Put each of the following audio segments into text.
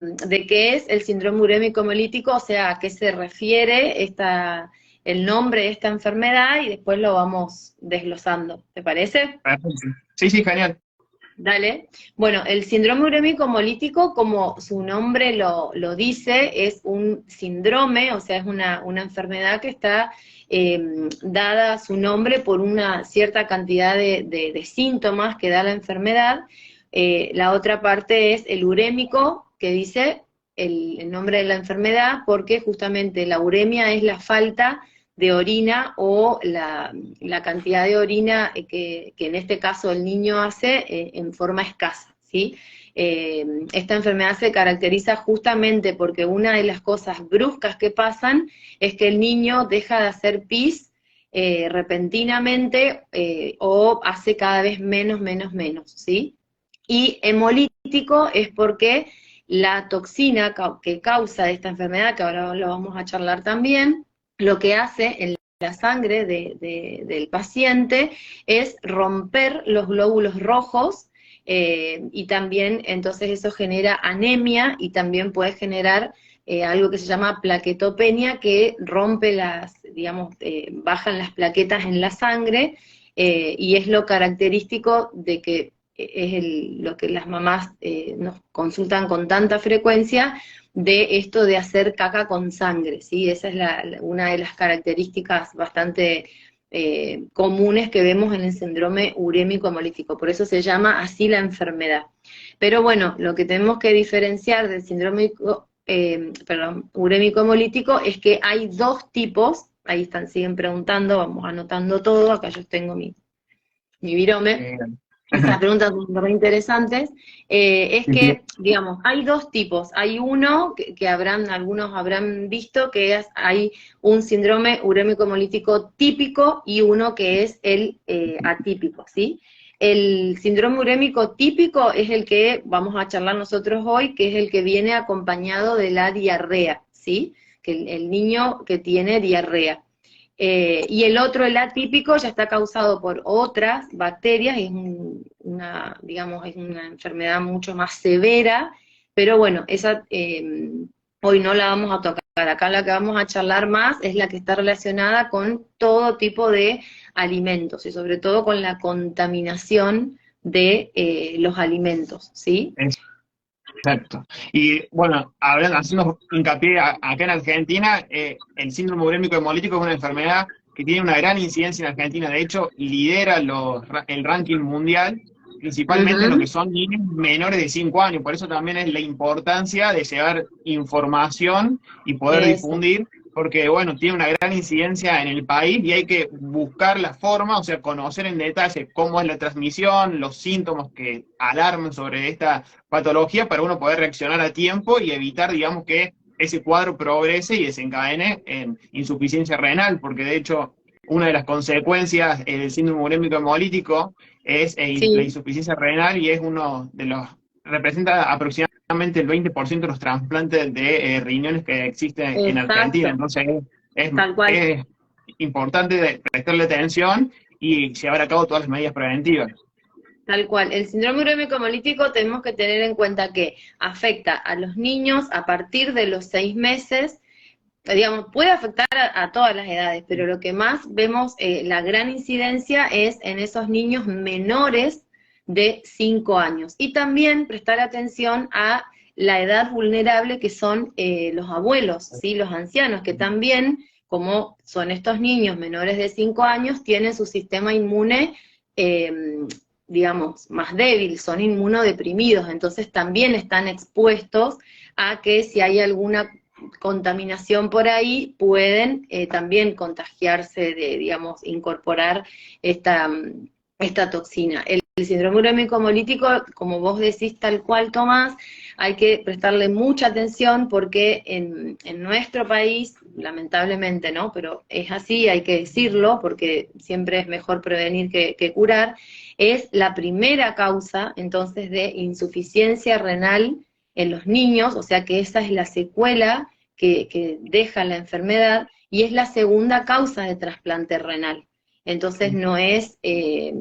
de qué es el síndrome urémico hemolítico, o sea, a qué se refiere el nombre de esta enfermedad, y después lo vamos desglosando. ¿Te parece? Perfecto. Sí, sí, genial. Dale. Bueno, el síndrome urémico hemolítico, como su nombre lo dice, es un síndrome, o sea, es una enfermedad que está dada su nombre por una cierta cantidad de síntomas que da la enfermedad. La otra parte es el urémico, que dice el nombre de la enfermedad, porque justamente la uremia es la falta de orina o la cantidad de orina que en este caso el niño hace en forma escasa, ¿sí? Esta enfermedad se caracteriza justamente porque una de las cosas bruscas que pasan es que el niño deja de hacer pis repentinamente o hace cada vez menos, ¿sí? Y hemolítico es porque la toxina que causa esta enfermedad, que ahora lo vamos a charlar también, lo que hace en la sangre del paciente es romper los glóbulos rojos, y también entonces eso genera anemia y también puede generar algo que se llama plaquetopenia, que rompe digamos, bajan las plaquetas en la sangre, y es lo característico de que es lo que las mamás nos consultan con tanta frecuencia, de esto de hacer caca con sangre, ¿sí? Esa es una de las características bastante comunes que vemos en el síndrome urémico hemolítico, por eso se llama así la enfermedad. Pero bueno, lo que tenemos que diferenciar del síndrome urémico hemolítico es que hay dos tipos, ahí están, siguen preguntando, vamos anotando todo, acá yo tengo mi virome. Eh, Estas preguntas son muy interesantes. Es sí, sí. que, digamos, hay dos tipos. Hay uno que algunos habrán visto, que hay un síndrome urémico hemolítico típico y uno que es el atípico, ¿sí? El síndrome urémico típico es el que vamos a charlar nosotros hoy, que es el que viene acompañado de la diarrea, ¿sí? Que el niño que tiene diarrea. Y el otro, el atípico, ya está causado por otras bacterias, es digamos, es una enfermedad mucho más severa, pero bueno, esa hoy no la vamos a tocar. Acá la que vamos a charlar más es la que está relacionada con todo tipo de alimentos y sobre todo con la contaminación de los alimentos, ¿sí? Exacto. Y bueno, haciendo hincapié acá en Argentina, el síndrome urémico hemolítico es una enfermedad que tiene una gran incidencia en Argentina. De hecho, lidera el ranking mundial, principalmente en lo que Ujú. son niños menores de 5 años. Por eso también es la importancia de llevar información y poder Eso, difundir, porque bueno, tiene una gran incidencia en el país y hay que buscar la forma, o sea, conocer en detalle cómo es la transmisión, los síntomas que alarman sobre esta patología para uno poder reaccionar a tiempo y evitar, digamos, que ese cuadro progrese y desencadene en insuficiencia renal, porque de hecho una de las consecuencias del síndrome urémico hemolítico es la sí, insuficiencia renal y es uno de los, representa aproximadamente el 20% de los trasplantes de riñones que existen en Argentina, exacto, entonces tal cual. es importante prestarle atención y llevar a cabo todas las medidas preventivas. Tal cual. El síndrome urémico hemolítico tenemos que tener en cuenta que afecta a los niños a partir de los 6 meses, digamos, puede afectar a todas las edades, pero lo que más vemos, la gran incidencia es en esos niños menores de 5 años. Y también prestar atención a la edad vulnerable que son los abuelos, ¿sí? Los ancianos, que también, como son estos niños menores de 5 años, tienen su sistema inmune eh, digamos, más débil, son inmunodeprimidos, entonces también están expuestos a que si hay alguna contaminación por ahí, pueden también contagiarse digamos, incorporar esta toxina. El síndrome urémico hemolítico, como vos decís tal cual, Tomás, hay que prestarle mucha atención porque en nuestro país, lamentablemente, ¿no? Pero es así, hay que decirlo, porque siempre es mejor prevenir que curar, es la primera causa, entonces, de insuficiencia renal en los niños, o sea que esa es la secuela que deja la enfermedad, y es la segunda causa de trasplante renal. Entonces no es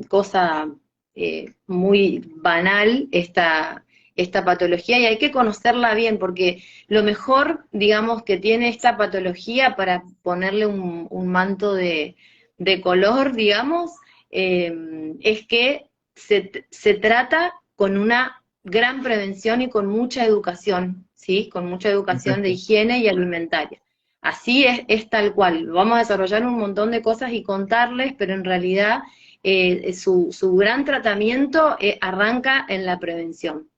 cosa muy banal esta patología y hay que conocerla bien, porque lo mejor, digamos, que tiene esta patología para ponerle un manto de color, digamos, es que se trata con una gran prevención y con mucha educación, ¿sí? Con mucha educación de Perfecto. higiene y alimentaria. Así es tal cual. Vamos a desarrollar un montón de cosas y contarles, pero en realidad su gran tratamiento arranca en la prevención.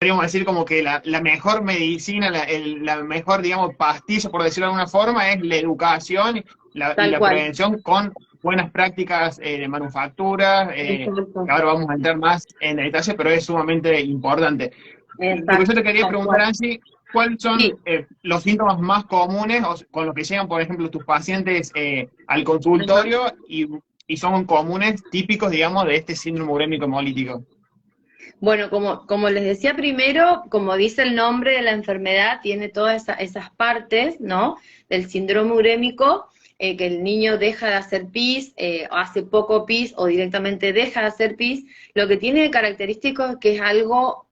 Podríamos decir como que la mejor medicina, la mejor, digamos, pastilla, por decirlo de alguna forma, es la educación y Tal la cual. prevención con buenas prácticas de manufactura, que Exacto. ahora vamos a entrar más en detalle, pero es sumamente importante. Lo que yo Exacto. te quería Tal preguntar, cual. Angie, ¿cuáles son Sí. los síntomas más comunes con los que llegan, por ejemplo, tus pacientes al Ajá. consultorio y son comunes, típicos, digamos, de este síndrome urémico hemolítico? Bueno, como les decía primero, como dice el nombre de la enfermedad, tiene todas esas partes, ¿no? Del síndrome urémico, que el niño deja de hacer pis, hace poco pis o directamente deja de hacer pis. Lo que tiene de característico es que es algo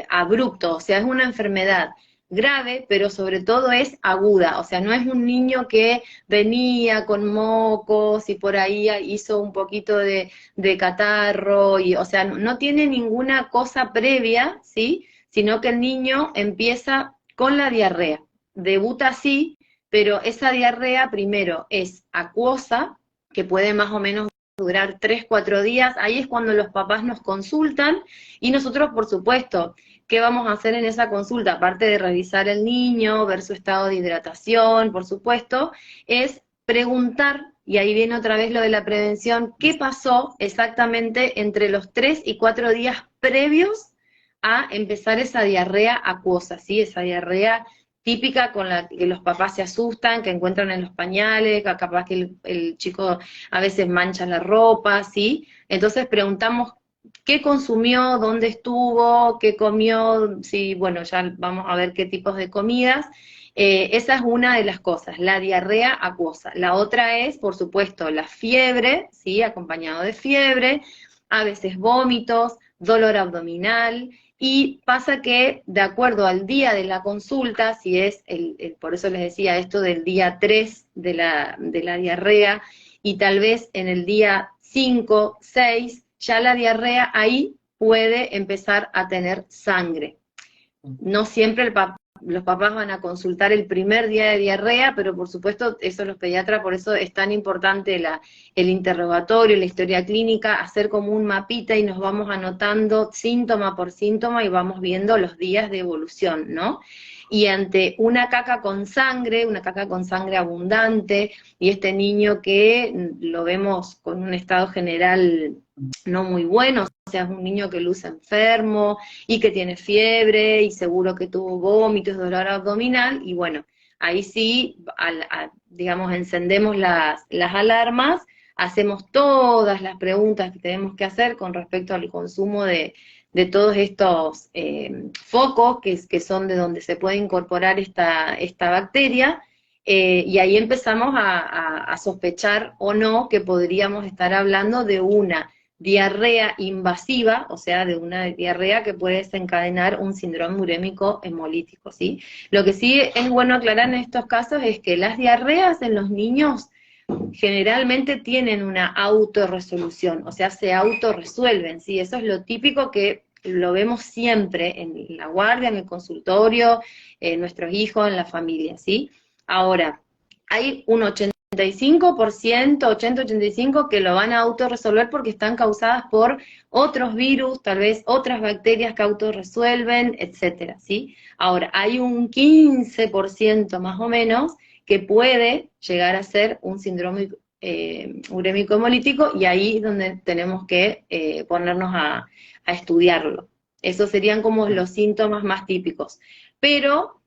abrupto, o sea, es una enfermedad grave, pero sobre todo es aguda, o sea, no es un niño que venía con mocos y por ahí hizo un poquito de catarro, y, o sea, no tiene ninguna cosa previa, ¿sí? Sino que el niño empieza con la diarrea. Debuta así, pero esa diarrea primero es acuosa, que puede más o menos durar 3, 4 días, ahí es cuando los papás nos consultan y nosotros, por supuesto, ¿qué vamos a hacer en esa consulta? Aparte de revisar el niño, ver su estado de hidratación, por supuesto, es preguntar, y ahí viene otra vez lo de la prevención, qué pasó exactamente entre los 3 y 4 días previos a empezar esa diarrea acuosa, ¿sí? Esa diarrea típica con la que los papás se asustan, que encuentran en los pañales, que capaz que el chico a veces mancha la ropa, ¿sí? Entonces preguntamos qué consumió, dónde estuvo, qué comió, sí, bueno, ya vamos a ver qué tipos de comidas. Esa es una de las cosas, la diarrea acuosa. La otra es, por supuesto, la fiebre, ¿sí? Acompañado de fiebre, a veces vómitos, dolor abdominal, y pasa que, de acuerdo al día de la consulta, si es, por eso les decía esto del día 3 de la diarrea, y tal vez en el día 5, 6, ya la diarrea ahí puede empezar a tener sangre. No siempre los papás van a consultar el primer día de diarrea, pero por supuesto eso los pediatras, por eso es tan importante el interrogatorio, la historia clínica, hacer como un mapita y nos vamos anotando síntoma por síntoma y vamos viendo los días de evolución, ¿no? Y ante una caca con sangre abundante, y este niño que lo vemos con un estado general no muy bueno, o sea, es un niño que luce enfermo, y que tiene fiebre y seguro que tuvo vómitos, dolor abdominal, y bueno, ahí sí, digamos, encendemos las alarmas, hacemos todas las preguntas que tenemos que hacer con respecto al consumo de todos estos focos que son de donde se puede incorporar esta bacteria, y ahí empezamos a sospechar o no que podríamos estar hablando de una diarrea invasiva, o sea, de una diarrea que puede desencadenar un síndrome urémico hemolítico, ¿sí? Lo que sí es bueno aclarar en estos casos es que las diarreas en los niños generalmente tienen una autorresolución, o sea, se autorresuelven, ¿sí? Eso es lo típico que lo vemos siempre en la guardia, en el consultorio, en nuestros hijos, en la familia, ¿sí? Ahora, hay un 85%, 80-85% que lo van a autorresolver porque están causadas por otros virus, tal vez otras bacterias que autorresuelven, etcétera, ¿sí? Ahora, hay un 15% más o menos que puede llegar a ser un síndrome urémico hemolítico, y ahí es donde tenemos que ponernos a estudiarlo. Esos serían como los síntomas más típicos. Pero,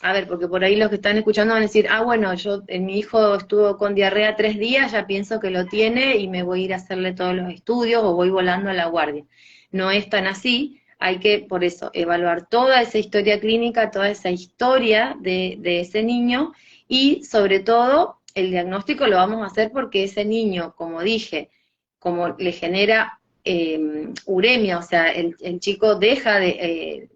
a ver, porque por ahí los que están escuchando van a decir, bueno, mi hijo estuvo con diarrea 3 días, ya pienso que lo tiene y me voy a ir a hacerle todos los estudios o voy volando a la guardia. No es tan así, hay que, por eso, evaluar toda esa historia clínica, toda esa historia de ese niño, y sobre todo el diagnóstico lo vamos a hacer porque ese niño, como dije, como le genera uremia, o sea, el chico deja de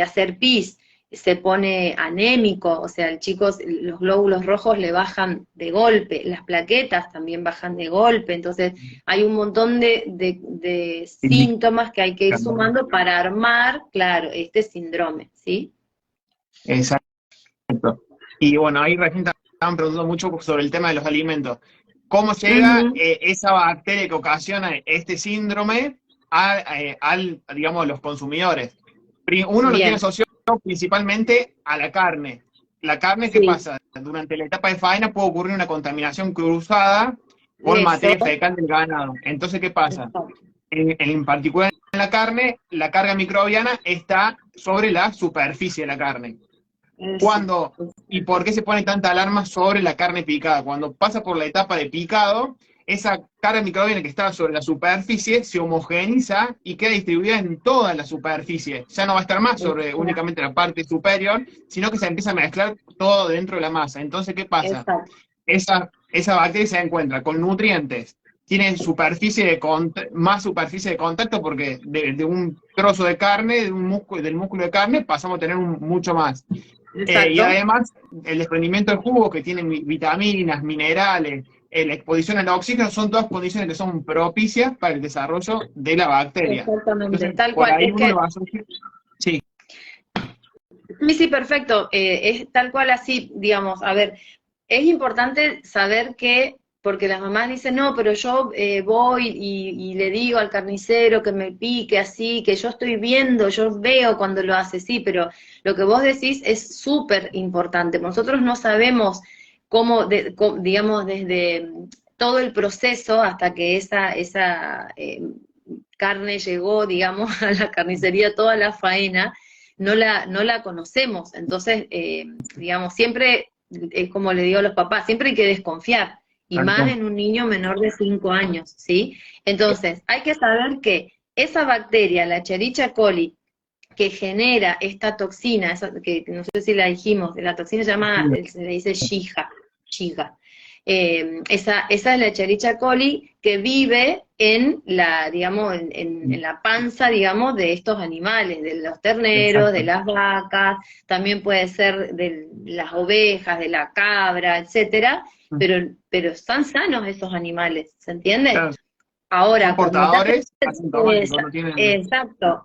hacer pis, se pone anémico, o sea, el chico, los glóbulos rojos le bajan de golpe, las plaquetas también bajan de golpe, entonces hay un montón de síntomas que hay que ir sumando para armar, claro, este síndrome, ¿sí? Exacto. Y bueno, ahí recién estaban preguntando mucho sobre el tema de los alimentos. ¿Cómo llega esa bacteria que ocasiona este síndrome digamos, los consumidores? Uno lo tiene asociado principalmente a la carne. La carne, ¿qué pasa? Durante la etapa de faena puede ocurrir una contaminación cruzada con materia fecal del ganado. Entonces, ¿qué pasa? En particular en la carne, la carga microbiana está sobre la superficie de la carne. ¿Y por qué se pone tanta alarma sobre la carne picada? Cuando pasa por la etapa de picado, esa carga microbiana que estaba sobre la superficie se homogeniza y queda distribuida en toda la superficie. Ya no va a estar más sobre únicamente la parte superior, sino que se empieza a mezclar todo dentro de la masa. Entonces, ¿qué pasa? Esa bacteria se encuentra con nutrientes, tiene más superficie de contacto porque de un trozo de carne, del músculo de carne, pasamos a tener mucho más. Y además, el desprendimiento de jugos que tienen vitaminas, minerales, la exposición al oxígeno, son todas condiciones que son propicias para el desarrollo de la bacteria. Exactamente, entonces, tal cual. Ahí uno va a asociar. Sí. Sí, perfecto. Es tal cual así, digamos, a ver, es importante saber que, porque las mamás dicen, no, pero yo voy y le digo al carnicero que me pique así, que yo estoy viendo, yo veo cuando lo hace, sí, pero lo que vos decís es súper importante. Nosotros no sabemos cómo, digamos, desde todo el proceso hasta que esa carne llegó, digamos, a la carnicería, toda la faena, no la conocemos. Entonces, digamos, siempre, es como le digo a los papás, siempre hay que desconfiar, y más en un niño menor de 5 años, ¿sí? Entonces, hay que saber que esa bacteria, la Escherichia coli, que genera esta toxina, que no sé si la dijimos, la toxina se le dice Shiga. Esa es la Escherichia coli que vive en la, digamos, en la panza, digamos, de estos animales, de los terneros, de las vacas, también puede ser de las ovejas, de la cabra, etcétera, pero están sanos esos animales, ¿se entiende? Claro. Ahora, son portadores asintomáticos, no tienen...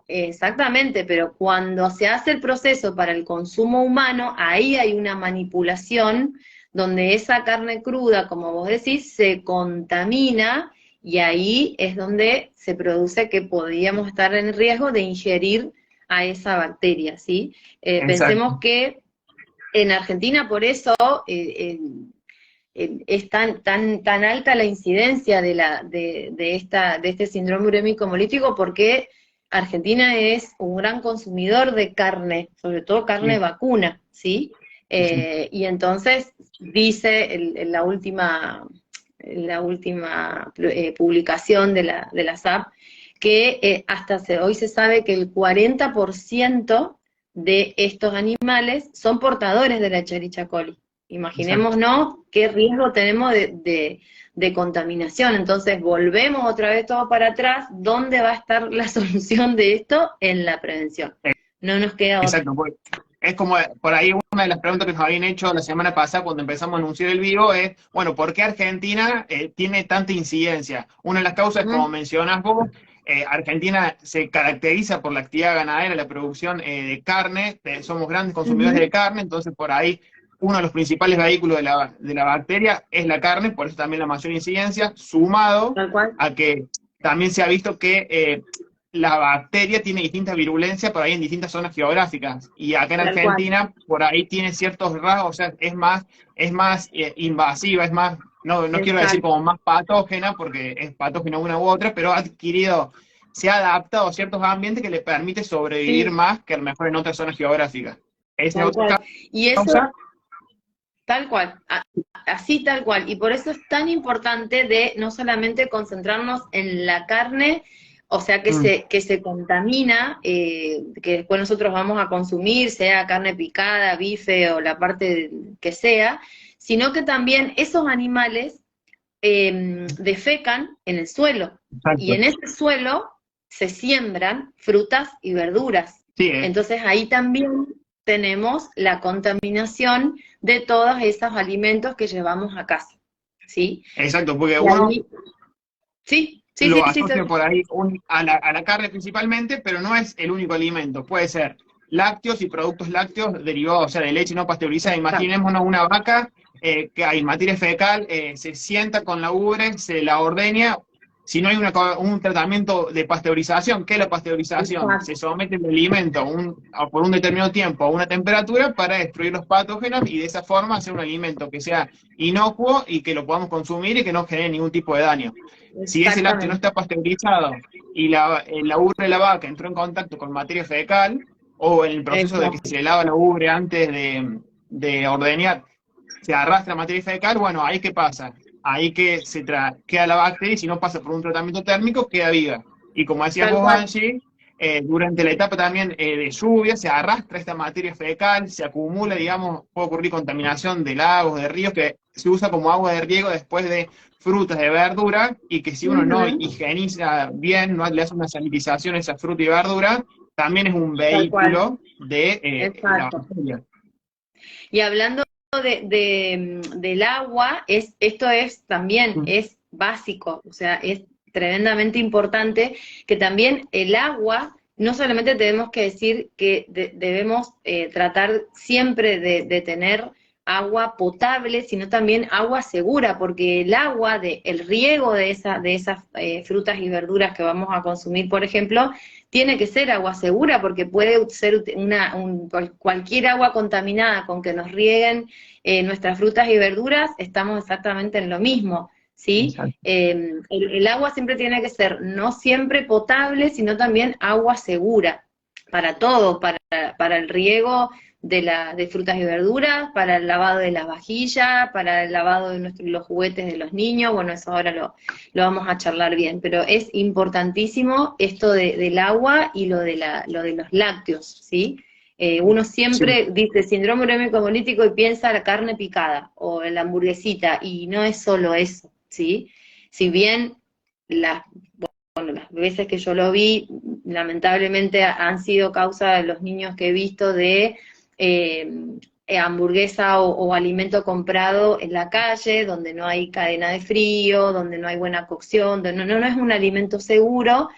Exactamente, pero cuando se hace el proceso para el consumo humano, ahí hay una manipulación donde esa carne cruda, como vos decís, se contamina, y ahí es donde se produce que podríamos estar en riesgo de ingerir a esa bacteria, ¿sí? Pensemos que en Argentina, por eso, es tan alta la incidencia de este síndrome urémico hemolítico, porque Argentina es un gran consumidor de carne, sobre todo carne vacuna, ¿sí? Y entonces dice en la última publicación de la SAP que hoy se sabe que el 40% de estos animales son portadores de la Escherichia coli. Imaginémonos qué riesgo tenemos de contaminación. Entonces volvemos otra vez todo para atrás. ¿Dónde va a estar la solución de esto? En la prevención. No nos queda otra. Exacto, pues, es como por ahí una de las preguntas que nos habían hecho la semana pasada cuando empezamos a anunciar el vivo es, bueno, ¿por qué Argentina tiene tanta incidencia? Una de las causas, como mencionas vos, Argentina se caracteriza por la actividad ganadera, la producción de carne, somos grandes consumidores de carne, entonces por ahí uno de los principales vehículos de la bacteria es la carne, por eso también la mayor incidencia, sumado a que también se ha visto que la bacteria tiene distintas virulencias por ahí en distintas zonas geográficas, y acá en Argentina por ahí tiene ciertos rasgos, o sea, es más invasiva, es más, no quiero decir como más patógena, porque es patógena una u otra, pero se ha adaptado a ciertos ambientes que le permite sobrevivir más que a lo mejor en otras zonas geográficas. Y eso, tal cual, así tal cual, y por eso es tan importante de no solamente concentrarnos en la carne, o sea, que se contamina, que después nosotros vamos a consumir, sea carne picada, bife o la parte que sea, sino que también esos animales defecan en el suelo, Exacto. y en ese suelo se siembran frutas y verduras. Sí, Entonces ahí también tenemos la contaminación de todos esos alimentos que llevamos a casa, ¿sí? exacto, porque Y uno ahí, sí, sí, sí, lo sí, asocia por ahí a la carne principalmente, pero no es el único alimento. Puede ser lácteos y productos lácteos derivados, o sea, de leche no pasteurizada. exacto, Imaginémonos una vaca que hay materia fecal, se sienta con la ubre, se la ordeña. Si no hay un tratamiento de pasteurización, ¿qué es la pasteurización? Se exacto, somete el alimento por un determinado tiempo a una temperatura para destruir los patógenos y de esa forma hacer un alimento que sea inocuo y que lo podamos consumir y que no genere ningún tipo de daño. Si ese lácteo no exactamente, está pasteurizado y la ubre de la vaca entró en contacto con materia fecal, o en el proceso de que exacto, se lava la ubre antes de ordeñar, se arrastra materia fecal, bueno, ahí qué pasa. Ahí que queda la bacteria y si no pasa por un tratamiento térmico, queda viva. Y como decías tal vos, cual, Angie, durante la etapa también de lluvia se arrastra esta materia fecal, se acumula, digamos, puede ocurrir contaminación de lagos, de ríos, que se usa como agua de riego después de frutas, de verdura, y que si uno no ujú, higieniza bien, no le hace una sanitización a esa fruta y verdura, también es un tal cual, vehículo de la exacto. bacteria. Y hablando del agua, esto es también, Mm. es básico, o sea, es tremendamente importante que también el agua, no solamente tenemos que decir que debemos tratar siempre de tener agua potable, sino también agua segura, porque el agua, el riego de esas frutas y verduras que vamos a consumir, por ejemplo, tiene que ser agua segura, porque puede ser cualquier agua contaminada con que nos rieguen nuestras frutas y verduras, estamos exactamente en lo mismo, ¿sí? Exacto. El agua siempre tiene que ser no siempre potable, sino también agua segura, para todo, para el riego de frutas y verduras, para el lavado de las vajillas, para el lavado de los juguetes de los niños, bueno, eso ahora lo vamos a charlar bien, pero es importantísimo esto del agua y lo de los lácteos, ¿sí? Uno Sí. siempre dice síndrome urémico hemolítico y piensa la carne picada o en la hamburguesita, y no es solo eso, ¿sí? Si bien las, las veces que yo lo vi, lamentablemente han sido causa de los niños que he visto de eh, hamburguesa o alimento comprado en la calle, donde no hay cadena de frío, donde no hay buena cocción, donde no es un alimento seguro,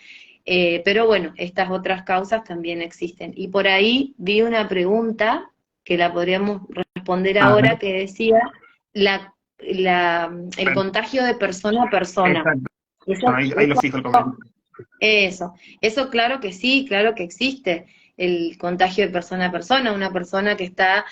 pero bueno, estas otras causas también existen. Y por ahí vi una pregunta que la podríamos responder A ver, ahora, que decía el contagio de persona a persona. exacto. Eso, Ahí lo fijo el comentario. eso claro que sí, claro que existe el contagio de persona a persona, una persona que está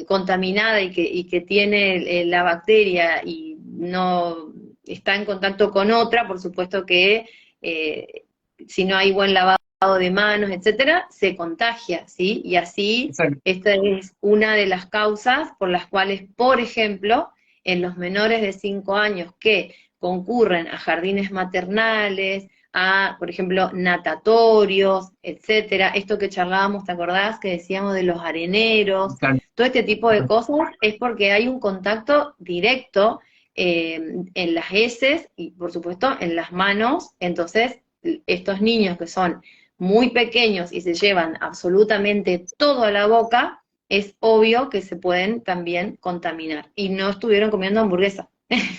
contaminada y que tiene la bacteria y no está en contacto con otra, por supuesto que eh, si no hay buen lavado de manos, etcétera, se contagia, ¿sí? Y así, Exacto. esta es una de las causas por las cuales, por ejemplo, en los menores de 5 años que concurren a jardines maternales, a, por ejemplo, natatorios, etcétera. Esto que charlábamos, ¿te acordás? Que decíamos de los areneros, Exacto. todo este tipo de cosas es porque hay un contacto directo en las heces y, por supuesto, en las manos. Entonces, estos niños que son muy pequeños y se llevan absolutamente todo a la boca, es obvio que se pueden también contaminar. Y no estuvieron comiendo hamburguesa.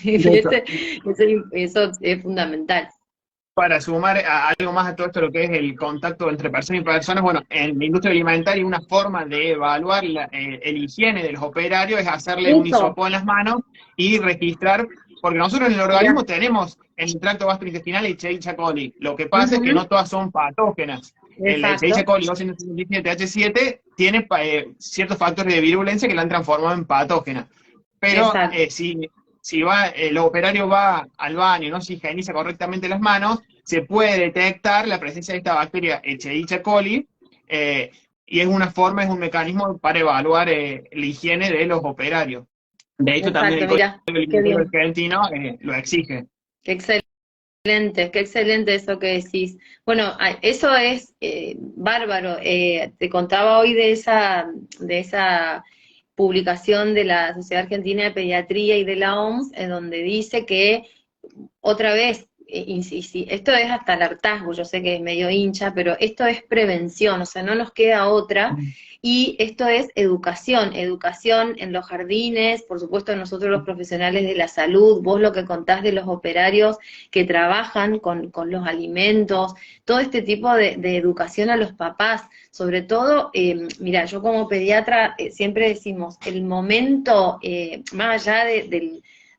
De hecho, Eso es fundamental. para sumar algo más a todo esto, lo que es el contacto entre personas y personas, bueno, en la industria alimentaria una forma de evaluar el higiene de los operarios es hacerle un Eso, hisopado en las manos y registrar, porque nosotros en el mirá. organismo tenemos en el tracto gastrointestinal Escherichia coli. Lo que pasa es que Ujú, no todas son patógenas. El Escherichia exacto, coli 257H7 tiene ciertos factores de virulencia que la han transformado en patógena. Pero exacto, si el operario va al baño y no se higieniza correctamente las manos, se puede detectar la presencia de esta bacteria Escherichia coli, y es una forma, es un mecanismo para evaluar la higiene de los operarios. De hecho, también exacto, el Código mira, qué Alimentario bien, Argentino lo exige. qué qué excelente eso que decís. Bueno, eso es bárbaro. Te contaba hoy de esa publicación de la Sociedad Argentina de Pediatría y de la OMS, en donde dice que, otra vez, esto es hasta el hartazgo, yo sé que es medio hincha, pero esto es prevención, o sea, no nos queda otra, y esto es educación, educación en los jardines, por supuesto nosotros los profesionales de la salud, vos lo que contás de los operarios que trabajan con los alimentos, todo este tipo de educación a los papás, sobre todo, mira, yo como pediatra siempre decimos, el momento, más allá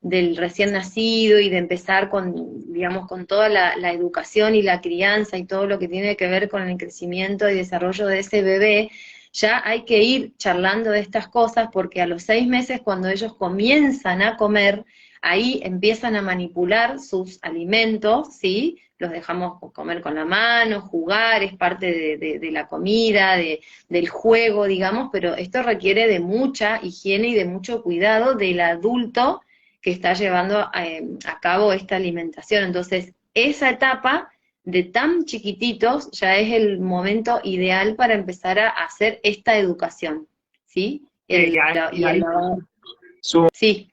del recién nacido y de empezar con, digamos, con toda la educación y la crianza y todo lo que tiene que ver con el crecimiento y desarrollo de ese bebé, ya hay que ir charlando de estas cosas porque a los 6 meses cuando ellos comienzan a comer, ahí empiezan a manipular sus alimentos, ¿sí? Los dejamos comer con la mano, jugar, es parte de la comida, del juego, digamos, pero esto requiere de mucha higiene y de mucho cuidado del adulto que está llevando a cabo esta alimentación. Entonces, esa etapa de tan chiquititos ya es el momento ideal para empezar a hacer esta educación, ¿sí? Sí.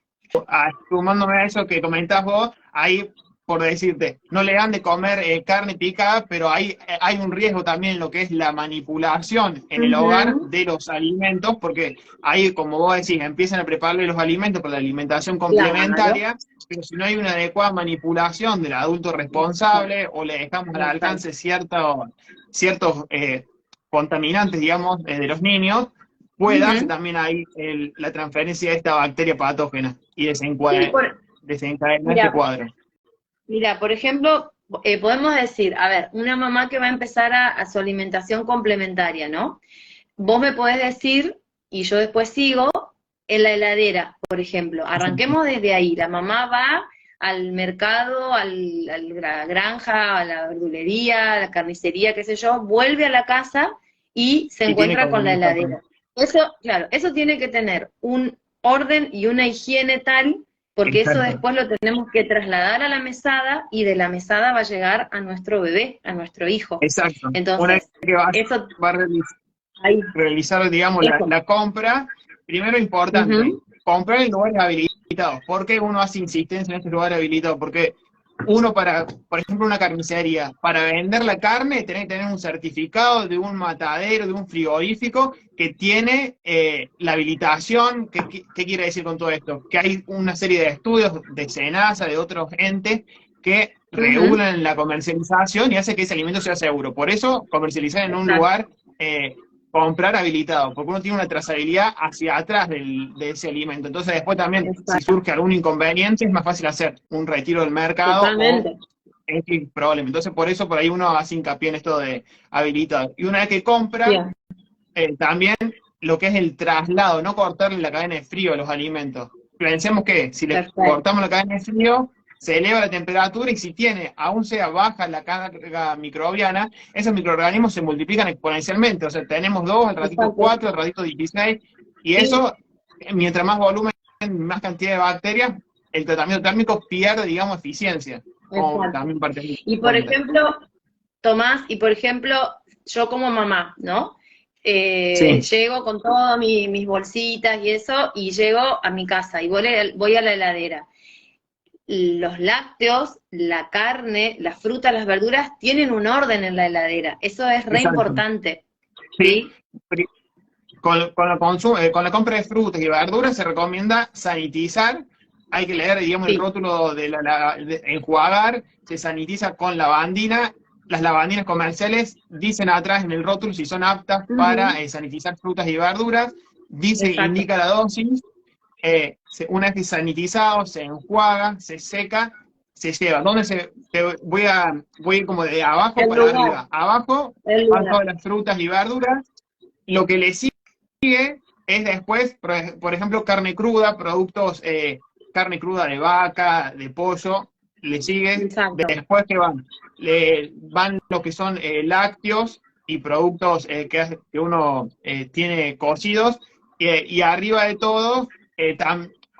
Sumándome a eso que comentás vos, ahí, por decirte, no le dan de comer carne picada, pero hay un riesgo también en lo que es la manipulación en el hogar de los alimentos, porque ahí, como vos decís, empiezan a prepararle los alimentos para la alimentación complementaria, pero si no hay una adecuada manipulación del adulto responsable, o le dejamos al alcance ciertos contaminantes, digamos, de los niños, puede darse también ahí la transferencia de esta bacteria patógena y desencadenar este cuadro. Mira, por ejemplo, podemos decir, a ver, una mamá que va a empezar a su alimentación complementaria, ¿no? Vos me podés decir, y yo después sigo, en la heladera, por ejemplo. Arranquemos desde ahí. La mamá va al mercado, a la granja, a la verdulería, a la carnicería, qué sé yo, vuelve a la casa y se encuentra con la heladera. Eso, claro, eso tiene que tener un orden y una higiene tal, porque eso después lo tenemos que trasladar a la mesada y de la mesada va a llegar a nuestro bebé, a nuestro hijo. Exacto. Entonces, eso va a realizar, digamos, la compra. Primero importante, comprar en lugares habilitados. ¿Por qué uno hace insistencia en estos lugares habilitados? Porque uno por ejemplo, una carnicería, para vender la carne tenés que tener un certificado de un matadero, de un frigorífico que tiene la habilitación. ¿Qué quiere decir con todo esto? Que hay una serie de estudios de SENASA, de otros entes, que regulan la comercialización y hace que ese alimento sea seguro. Por eso, comercializar en un lugar, comprar habilitado, porque uno tiene una trazabilidad hacia atrás de ese alimento. Entonces después también, si surge algún inconveniente, es más fácil hacer un retiro del mercado. Totalmente. O X problema. Entonces por eso por ahí uno hace hincapié en esto de habilitado. Y una vez que compra, también lo que es el traslado, no cortarle la cadena de frío a los alimentos. Pensemos que si le cortamos la cadena de frío, se eleva la temperatura y si aún sea baja la carga microbiana, esos microorganismos se multiplican exponencialmente. O sea, tenemos 2, al ratito 4, al ratito 16, y eso, mientras más volumen, más cantidad de bacterias, el tratamiento térmico pierde, digamos, eficiencia. También y por ejemplo, Tomás, yo como mamá, ¿no? Llego con todas mis bolsitas y eso, y llego a mi casa y voy a la heladera. Los lácteos, la carne, las frutas, las verduras tienen un orden en la heladera. Eso es re importante. Sí. Con la compra de frutas y verduras se recomienda sanitizar. Hay que leer, digamos, el rótulo de enjuagar. Se sanitiza con lavandina. Las lavandinas comerciales dicen atrás en el rótulo si son aptas para sanitizar frutas y verduras. Indica la dosis. Una vez sanitizado, se enjuaga, se seca, se lleva. Voy como de abajo para arriba. Abajo van todas las frutas y verduras. Lo que le sigue es después, por ejemplo, carne cruda, productos, carne cruda de vaca, de pollo, le sigue. Después que van lo que son lácteos y productos que uno tiene cocidos, y arriba de todo.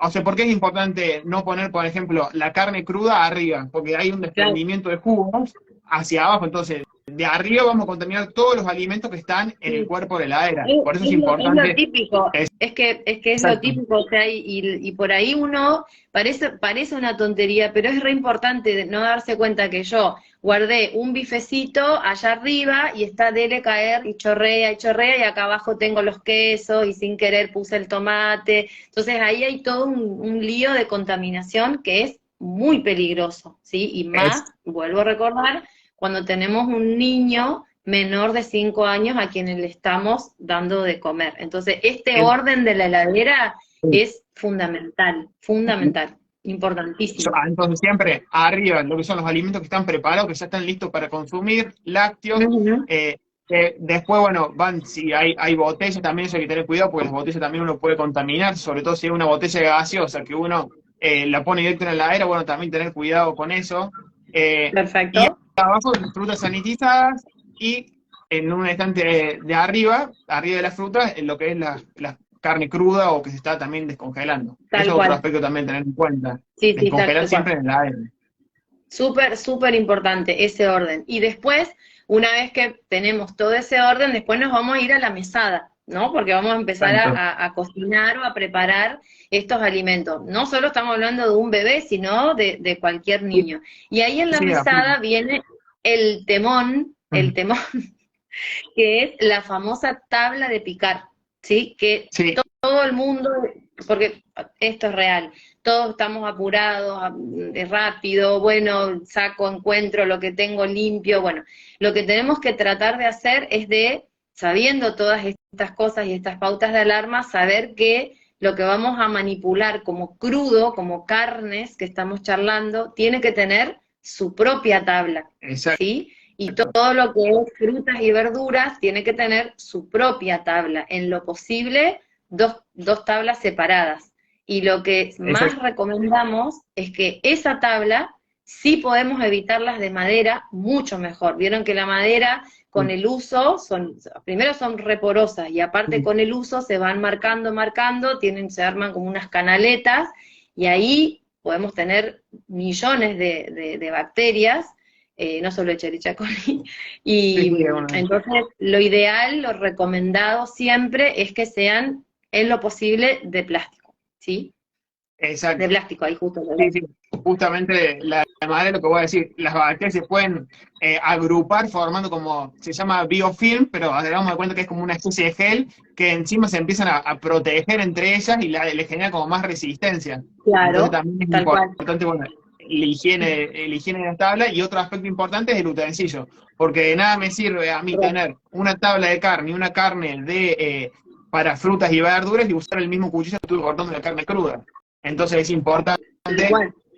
O sea, ¿por qué es importante no poner, por ejemplo, la carne cruda arriba? Porque hay un desprendimiento de jugos hacia abajo, entonces de arriba vamos a contaminar todos los alimentos que están en el cuerpo de la heladera. Por eso es Es importante. lo típico, es que es Exacto. lo típico, o sea, y por ahí uno, parece una tontería, pero es re importante no darse cuenta que yo guardé un bifecito allá arriba y está dele caer y chorrea, y acá abajo tengo los quesos, y sin querer puse el tomate. Entonces ahí hay todo un lío de contaminación que es muy peligroso, ¿sí? Y más, vuelvo a recordar, cuando tenemos un niño menor de 5 años a quienes le estamos dando de comer. Entonces, este orden de la heladera es fundamental, importantísimo. Entonces siempre arriba lo que son los alimentos que están preparados, que ya están listos para consumir, lácteos, después, bueno, si hay botellas también, eso hay que tener cuidado, porque las botellas también uno puede contaminar, sobre todo si es una botella gaseosa que uno la pone directo en la heladera, bueno, también tener cuidado con eso. Perfecto. Y abajo frutas sanitizadas, y en un estante de arriba de las frutas, en lo que es la carne cruda o que se está también descongelando. Tal Eso es cual. otro aspecto también tener en cuenta. Sí, Descongelar tal siempre cual. en la aire. Súper importante ese orden. Y después, una vez que tenemos todo ese orden, después nos vamos a ir a la mesada, ¿no? Porque vamos a empezar a cocinar o a preparar estos alimentos. No solo estamos hablando de un bebé, sino de cualquier niño. Y ahí en la mesada viene el temón, que es la famosa tabla de picar, ¿sí? Que todo el mundo, porque esto es real, todos estamos apurados, rápido, bueno, encuentro lo que tengo limpio, bueno, lo que tenemos que tratar de hacer es sabiendo todas estas cosas y estas pautas de alarma, saber que lo que vamos a manipular como crudo, como carnes que estamos charlando, tiene que tener su propia tabla, ¿sí? Y todo lo que es frutas y verduras tiene que tener su propia tabla, en lo posible dos tablas separadas. Y lo que más recomendamos es que esa tabla, sí podemos evitarlas de madera, mucho mejor. Vieron que la madera, con el uso, primero son reporosas, y aparte con el uso se van marcando, se arman como unas canaletas, y ahí podemos tener millones de bacterias, no solo Escherichia coli, y entonces lo ideal, lo recomendado siempre es que sean, en lo posible, de plástico, ¿sí? Exacto. De plástico, ahí justo. Sí. Justamente la madera, lo que voy a decir, las bacterias se pueden agrupar formando como, se llama biofilm, pero damos de cuenta que es como una especie de gel, que encima se empiezan a proteger entre ellas y le genera como más resistencia. Claro, entonces también es importante, bueno, la higiene de las tablas. Y otro aspecto importante es el utensilio, porque de nada me sirve a mí tener una tabla de carne y una carne para frutas y verduras y usar el mismo cuchillo que estuve cortando la carne cruda. Entonces es importante,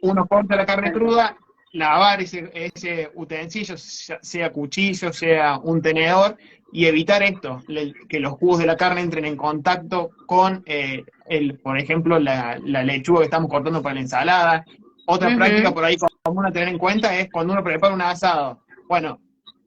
uno corta la carne cruda, lavar ese utensilio, sea cuchillo, sea un tenedor, y evitar esto, que los jugos de la carne entren en contacto con, por ejemplo, la lechuga que estamos cortando para la ensalada. Otra práctica por ahí común a tener en cuenta es cuando uno prepara un asado. Bueno,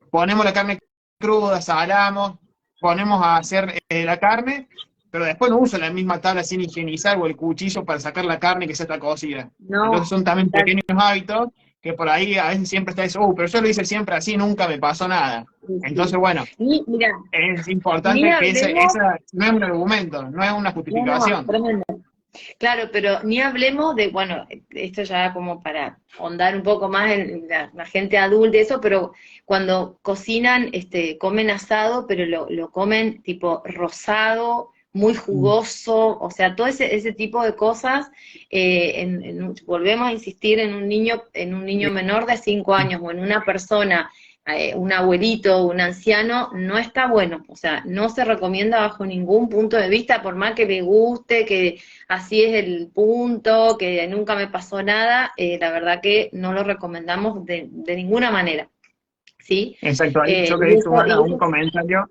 ponemos la carne cruda, salamos, ponemos a hacer la carne, pero después no uso la misma tabla sin higienizar o el cuchillo para sacar la carne que ya está cocida. Entonces son también pequeños hábitos que por ahí a veces siempre está eso, pero yo lo hice siempre así, nunca me pasó nada. Entonces, bueno, es importante que esa no es un argumento, no es una justificación. Claro, pero ni hablemos de, bueno, esto ya como para ahondar un poco más en la gente adulta, eso, pero cuando cocinan, comen asado, pero lo comen tipo rosado, muy jugoso, o sea, todo ese tipo de cosas, volvemos a insistir en un niño menor de 5 años, o en una persona, un abuelito, un anciano, no está bueno, o sea, no se recomienda bajo ningún punto de vista, por más que me guste, que así es el punto, que nunca me pasó nada, la verdad que no lo recomendamos de ninguna manera, ¿sí? Exacto, ahí yo quería sumar un comentario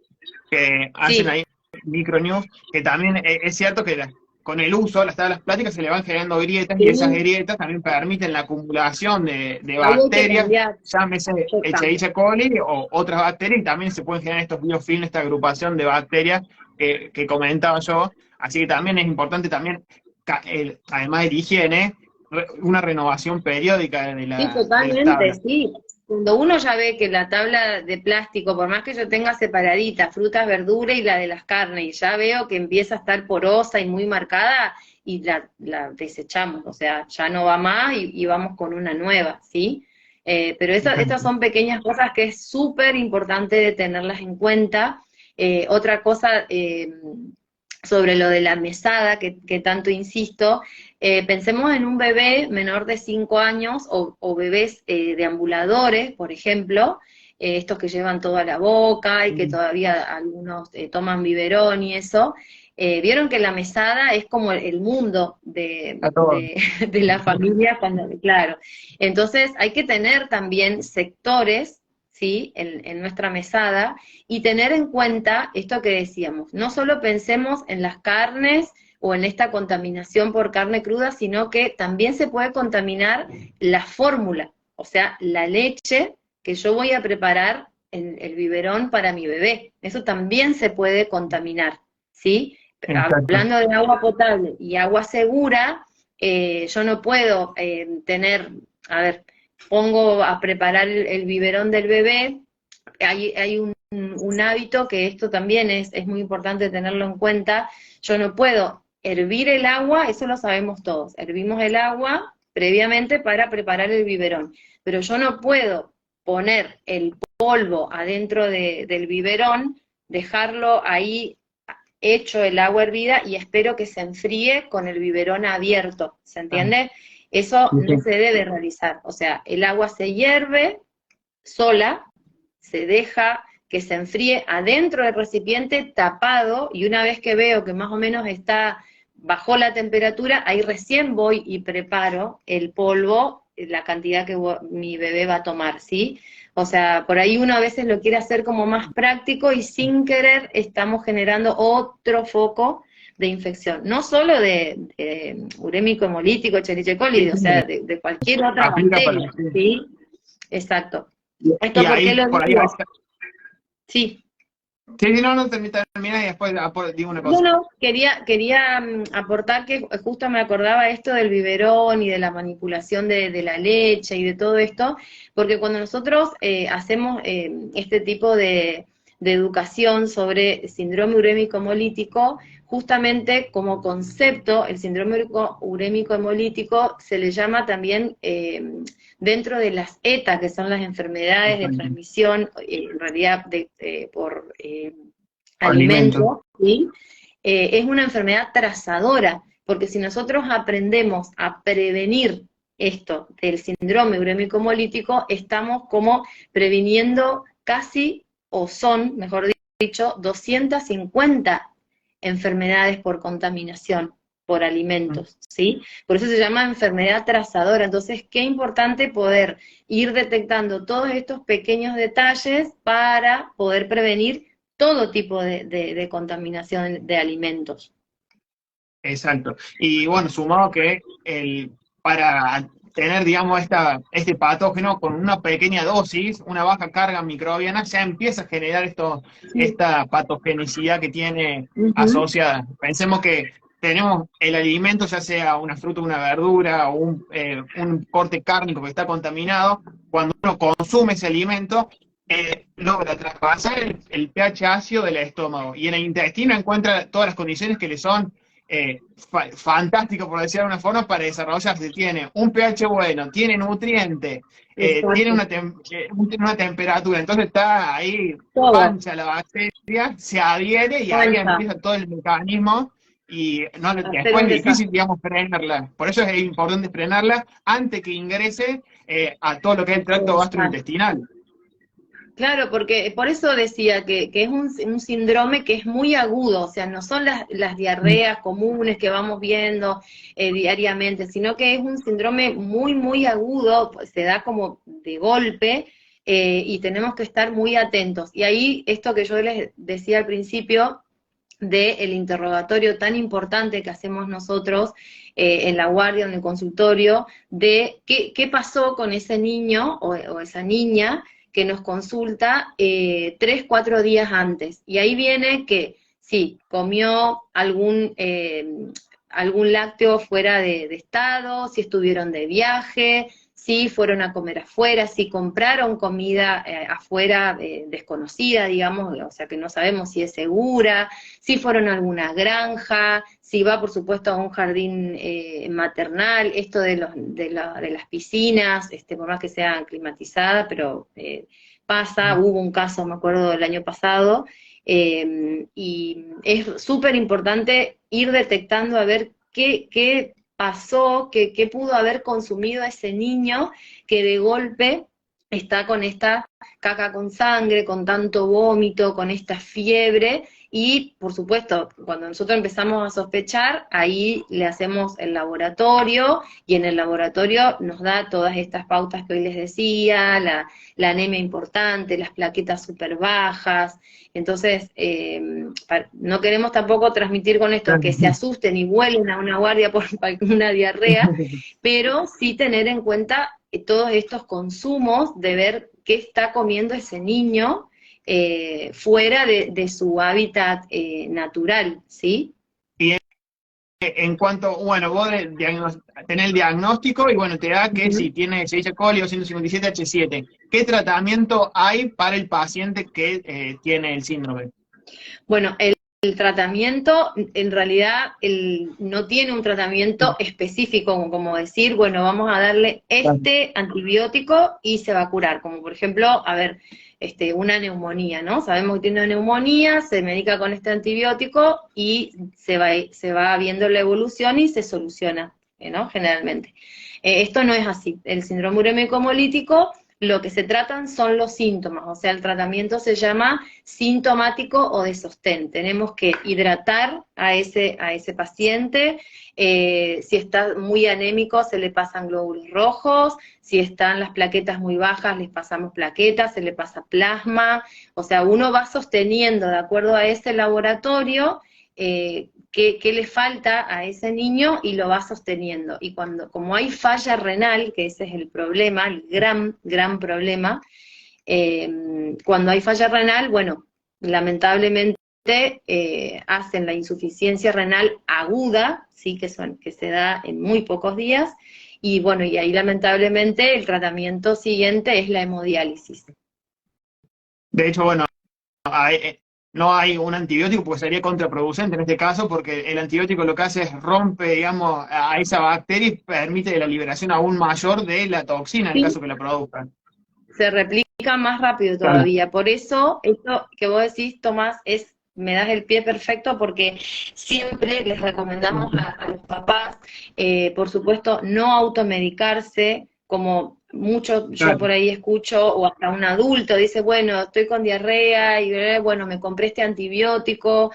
que hacen ahí Micronews, que también es cierto que con el uso, las tablas plásticas se le van generando grietas, y esas grietas también permiten la acumulación de bacterias, llámese Escherichia coli o otras bacterias, y también se pueden generar estos biofilms, esta agrupación de bacterias que comentaba yo. Así que también es importante además de la higiene, una renovación periódica de la Sí, totalmente, sí. cuando uno ya ve que la tabla de plástico, por más que yo tenga separadita frutas, verduras y la de las carnes, y ya veo que empieza a estar porosa y muy marcada, y la desechamos, o sea, ya no va más y vamos con una nueva, ¿sí? Pero estas son pequeñas cosas que es súper importante de tenerlas en cuenta. Otra cosa sobre lo de la mesada, que tanto insisto, pensemos en un bebé menor de 5 años o bebés deambuladores, por ejemplo, estos que llevan todo a la boca y que todavía algunos toman biberón y eso. Vieron que la mesada es como el mundo A todos. de la familia, claro. Entonces hay que tener también sectores, ¿sí? En nuestra mesada, y tener en cuenta esto que decíamos, no solo pensemos en las carnes o en esta contaminación por carne cruda, sino que también se puede contaminar la fórmula, o sea, la leche que yo voy a preparar en el biberón para mi bebé. Eso también se puede contaminar, ¿sí? Exacto. Hablando de agua potable y agua segura, yo no puedo tener, a ver, pongo a preparar el biberón del bebé, hay un hábito que esto también es muy importante tenerlo en cuenta, yo no puedo hervir el agua, eso lo sabemos todos, hervimos el agua previamente para preparar el biberón, pero yo no puedo poner el polvo adentro del biberón, dejarlo ahí hecho el agua hervida y espero que se enfríe con el biberón abierto, ¿se Ah, entiende? Eso sí, no sí. se debe realizar, o sea, el agua se hierve sola, se deja que se enfríe adentro del recipiente tapado y una vez que veo que más o menos está bajo la temperatura, ahí recién voy y preparo el polvo, la cantidad que mi bebé va a tomar, ¿sí? O sea, por ahí uno a veces lo quiere hacer como más práctico y sin querer estamos generando otro foco de infección, no solo de urémico hemolítico, Escherichia Sí, coli, o sea, sí, de cualquier otra aplica para bacteria, sí. ¿sí? Exacto. Y ¿Esto por qué ahí, lo por ahí va a digo? estar. Sí. Sí, sí, no, no, termina y después digo una No, cosa. no, quería aportar que justo me acordaba esto del biberón y de la manipulación de la leche y de todo esto, porque cuando nosotros hacemos este tipo de educación sobre síndrome urémico hemolítico, justamente como concepto, el síndrome urémico hemolítico se le llama también dentro de las ETA, que son las enfermedades de Exacto. transmisión, en realidad por Alimentos. alimentos, ¿sí? Es una enfermedad trazadora, porque si nosotros aprendemos a prevenir esto del síndrome urémico hemolítico, estamos como previniendo casi, o son, mejor dicho, 250 enfermedades por contaminación por alimentos, ¿sí? Por eso se llama enfermedad trazadora. Entonces, qué importante poder ir detectando todos estos pequeños detalles para poder prevenir todo tipo de contaminación de alimentos. Exacto. Y bueno, sumado que para tener, digamos, este patógeno con una pequeña dosis, una baja carga microbiana, ya empieza a generar Sí. esta patogenicidad que tiene Ujú. asociada. Pensemos que tenemos el alimento, ya sea una fruta, una verdura o un corte cárnico que está contaminado, cuando uno consume ese alimento, logra traspasar el pH ácido del estómago y en el intestino encuentra todas las condiciones que le son fantástico, por decirlo de alguna forma, para desarrollarse. Tiene un pH bueno, tiene nutrientes, tiene Exacto. una temperatura, entonces está ahí, Todo. pancha la bacteria, se adhiere y ahí Pancha. empieza todo el mecanismo y no, Hacer después un es difícil, desastre. digamos, frenarla. Por eso es importante frenarla antes que ingrese a todo lo que es el tracto Exacto. gastrointestinal. Claro, porque por eso decía que es un síndrome que es muy agudo, o sea, no son las diarreas comunes que vamos viendo diariamente, sino que es un síndrome muy, muy agudo, pues, se da como de golpe y tenemos que estar muy atentos. Y ahí esto que yo les decía al principio del interrogatorio tan importante que hacemos nosotros en la guardia, en el consultorio, de qué pasó con ese niño o esa niña que nos consulta 3, 4 días antes. Y ahí viene que sí, comió algún lácteo fuera de estado, si estuvieron de viaje, si fueron a comer afuera, si compraron comida afuera desconocida, digamos, o sea que no sabemos si es segura, si fueron a alguna granja, si va por supuesto a un jardín maternal, esto de las piscinas, por más que sea climatizada, pero pasa, hubo un caso, me acuerdo, del año pasado, y es súper importante ir detectando a ver qué pasó, qué pudo haber consumido ese niño que de golpe está con esta caca con sangre, con tanto vómito, con esta fiebre, y por supuesto, cuando nosotros empezamos a sospechar, ahí le hacemos el laboratorio, y en el laboratorio nos da todas estas pautas que hoy les decía, la anemia importante, las plaquetas súper bajas. Entonces, no queremos tampoco transmitir con esto que se asusten y vuelen a una guardia por una diarrea, pero sí tener en cuenta todos estos consumos, de ver qué está comiendo ese niño fuera de su hábitat natural, ¿sí? Y en cuanto, bueno, vos tenés el diagnóstico y bueno, te da que si tiene Escherichia coli o 157H7, ¿qué tratamiento hay para el paciente que tiene el síndrome? Bueno, el tratamiento, en realidad, no tiene un tratamiento específico, como decir, bueno, vamos a darle este antibiótico y se va a curar, como por ejemplo, a ver, una neumonía, ¿no? Sabemos que tiene una neumonía, se medica con este antibiótico y se va viendo la evolución y se soluciona, ¿no? Generalmente. Esto no es así. El síndrome urémico hemolítico, lo que se tratan son los síntomas, o sea, el tratamiento se llama sintomático o de sostén. Tenemos que hidratar a ese paciente, si está muy anémico se le pasan glóbulos rojos, si están las plaquetas muy bajas les pasamos plaquetas, se le pasa plasma, o sea, uno va sosteniendo de acuerdo a ese laboratorio qué le falta a ese niño y lo va sosteniendo. Y como hay falla renal, que ese es el problema, el gran problema, cuando hay falla renal, bueno, lamentablemente hacen la insuficiencia renal aguda, ¿sí? que se da en muy pocos días, y bueno, y ahí lamentablemente el tratamiento siguiente es la hemodiálisis. De hecho, bueno, no hay un antibiótico porque sería contraproducente en este caso, porque el antibiótico lo que hace es rompe, digamos, a esa bacteria y permite la liberación aún mayor de la toxina en el Sí, caso que la produzcan. se replica más rápido Claro. todavía. Por eso, esto que vos decís, Tomás, me das el pie perfecto, porque siempre les recomendamos a los papás, por supuesto, no automedicarse, como mucho yo Claro. por ahí escucho, o hasta un adulto dice, bueno, estoy con diarrea y bueno, me compré este antibiótico,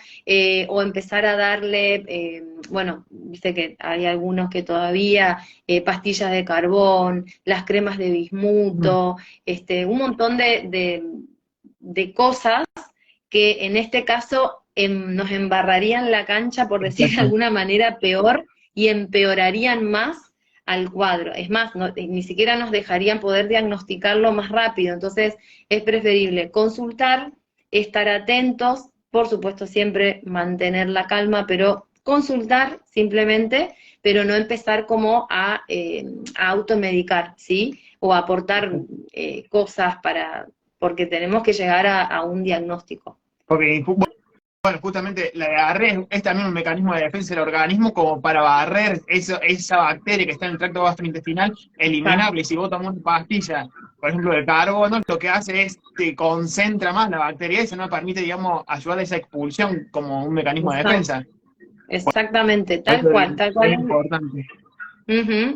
o empezar a darle, bueno, viste que hay algunos que todavía, pastillas de carbón, las cremas de bismuto, un montón de cosas que en este caso nos embarrarían la cancha, por decir de alguna manera, peor, y empeorarían más al cuadro. Es más, ni siquiera nos dejarían poder diagnosticarlo más rápido. Entonces es preferible consultar, estar atentos, por supuesto siempre mantener la calma, pero consultar simplemente, pero no empezar como a automedicar, ¿sí? O a aportar cosas porque tenemos que llegar a un diagnóstico. Porque, bueno, justamente la diarrea es también un mecanismo de defensa del organismo como para barrer esa bacteria que está en el tracto gastrointestinal, eliminable. Si vos tomás una pastilla, por ejemplo, de carbono, lo que hace es te concentra más la bacteria y eso no permite, digamos, ayudar a esa expulsión como un mecanismo de defensa. Exactamente, Eso tal cual. es importante.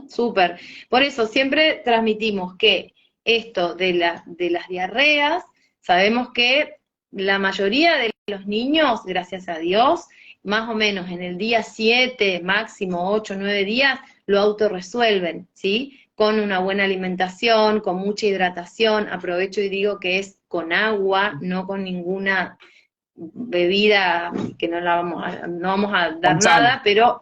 Súper. Por eso siempre transmitimos que esto de las diarreas, sabemos que la mayoría de los niños, gracias a Dios, más o menos en el día 7, máximo 8, 9 días, lo autorresuelven, ¿sí? Con una buena alimentación, con mucha hidratación. Aprovecho y digo que es con agua, no con ninguna bebida, que no vamos a dar Con sal. nada, pero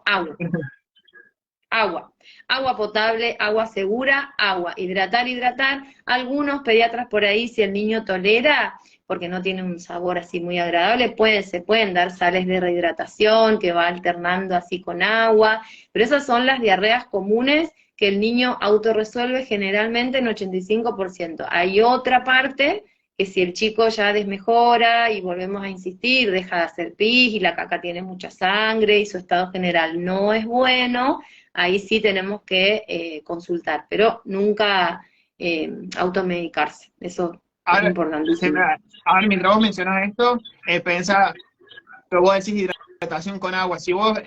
agua potable, agua segura, agua, hidratar. Algunos pediatras por ahí, si el niño tolera, porque no tiene un sabor así muy agradable, se pueden dar sales de rehidratación que va alternando así con agua, pero esas son las diarreas comunes que el niño autorresuelve generalmente en 85%. Hay otra parte que si el chico ya desmejora y volvemos a insistir, deja de hacer pis y la caca tiene mucha sangre y su estado general no es bueno, ahí sí tenemos que consultar, pero nunca automedicarse, eso es Ahora, importantísimo. ahora mientras vos mencionás esto, pensá, pero vos decís hidratación con agua, si vos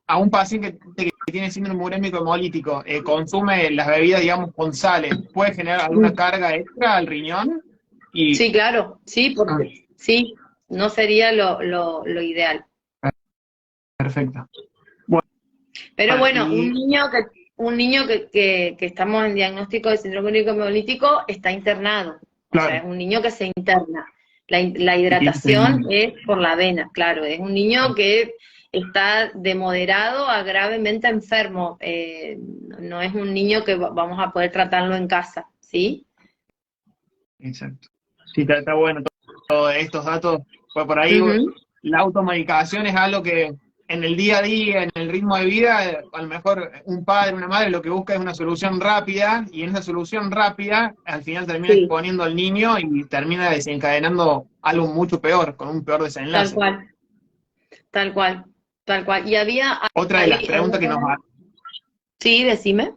a un paciente que tiene síndrome urémico hemolítico consume las bebidas, digamos, con sales, ¿puede generar alguna carga extra al riñón? Y, Sí, claro, sí, porque sí, no sería lo ideal. perfecto. Pero bueno, Y, un niño que estamos en diagnóstico de síndrome úrico hemolítico está internado. O sea, claro, es un niño que se interna. La y tiene hidratación es por la vena, claro. Es un niño que está de moderado a gravemente enfermo. No es un niño que vamos a poder tratarlo en casa, ¿sí? exacto. Sí, está bueno todos estos datos, pues por ahí Ujú. la automedicación es algo que en el día a día, en el ritmo de vida, a lo mejor un padre, una madre lo que busca es una solución rápida, y en esa solución rápida al final termina Sí, exponiendo al niño y termina desencadenando algo mucho peor, con un peor tal desenlace. cual, tal cual, tal cual. Y había Otra de las ahí preguntas que nos sí, decime.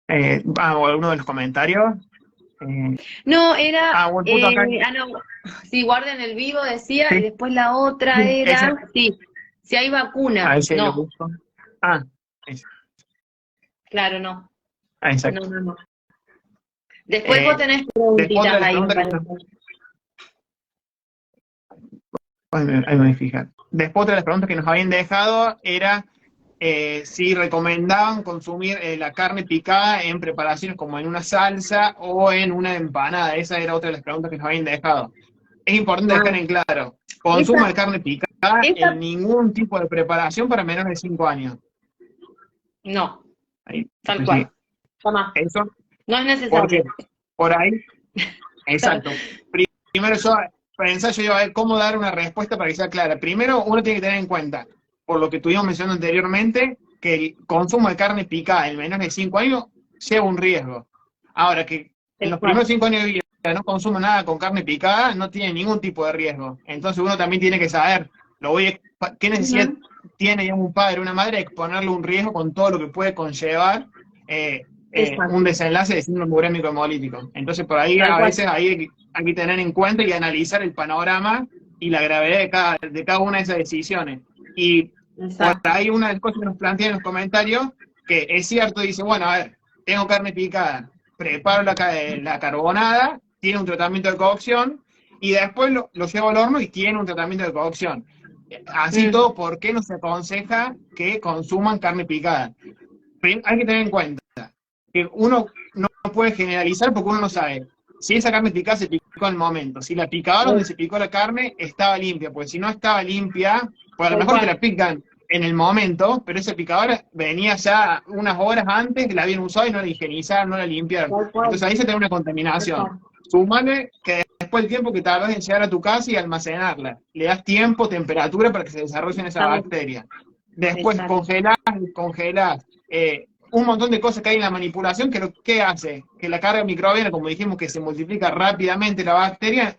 o alguno de los comentarios. eh, No, era, buen punto acá. no, sí, guarden el vivo, decía, y Sí, después la otra ese, era, sí, si hay a vacuna, ese lo no, busco. Ah, ese, claro, no, no, exacto. no, no. Después vos Eh, tenés Después otra preguntitas de las ahí, me preguntas que parece. ahí me voy a fijar. Después otra de las preguntas que nos habían dejado era si recomendaban consumir la carne picada en preparaciones como en una salsa o en una empanada. Esa era otra de las preguntas que nos habían dejado. Es importante dejar Ah, en claro, esa, consumo de carne picada esa, en ningún tipo de preparación para menores de 5 años. no, Ahí, tal sí. cual, toma, Eso, no es porque necesario. por ahí, exacto. Primero yo pensé, yo iba a ver cómo dar una respuesta para que sea clara. Primero, uno tiene que tener en cuenta, por lo que estuvimos mencionando anteriormente, que el consumo de carne picada en menores de 5 años lleva un riesgo. Ahora, que en Tal los cual. primeros 5 años de vida no consuma nada con carne picada, no tiene ningún tipo de riesgo. Entonces uno también tiene que saber, qué necesidad Ujú, tiene, digamos, un padre o una madre de exponerle un riesgo con todo lo que puede conllevar un exacto, desenlace de síndrome urémico hemolítico. Entonces, por ahí tal a cual, veces hay que tener en cuenta y analizar el panorama y la gravedad de cada una de esas decisiones. Y por exacto. ahí una de las cosas que nos plantean en los comentarios, que es cierto, dice, bueno, a ver, tengo carne picada, preparo la carbonada, tiene un tratamiento de cocción, y después lo llevo al horno y tiene un tratamiento de cocción. Así Mm, todo, ¿por qué no se aconseja que consuman carne picada? Hay que tener en cuenta que uno no puede generalizar porque uno no sabe si esa carne picada se picó en el momento, si la picadora donde se picó la carne estaba limpia, porque si no estaba limpia, pues a lo tal mejor te cual, la pican en el momento, pero esa picadora venía ya unas horas antes, la habían usado y no la higienizaron, no la limpiaron. tal cual, Entonces ahí se tiene una tal contaminación. cual. Sumale que después el tiempo que tardas en llegar a tu casa y almacenarla, le das tiempo, temperatura para que se desarrollen esas Exacto, bacterias. Después exacto. congelás, un montón de cosas que hay en la manipulación que ¿qué hace? Que la carga microbiana, como dijimos, que se multiplica rápidamente la bacteria,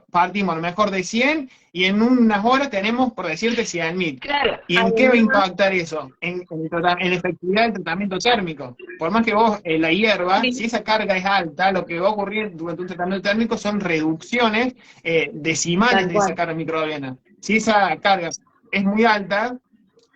partimos a lo mejor de 100 y en unas horas tenemos, por decirte, 100.000. Claro, ¿Y en qué va a además, impactar eso? En la efectividad del tratamiento térmico. Por más que vos la hierba, si sí, esa carga es alta, lo que va a ocurrir durante un tratamiento térmico son reducciones decimales tal de esa cual, carga microbiana. Si esa carga es muy alta,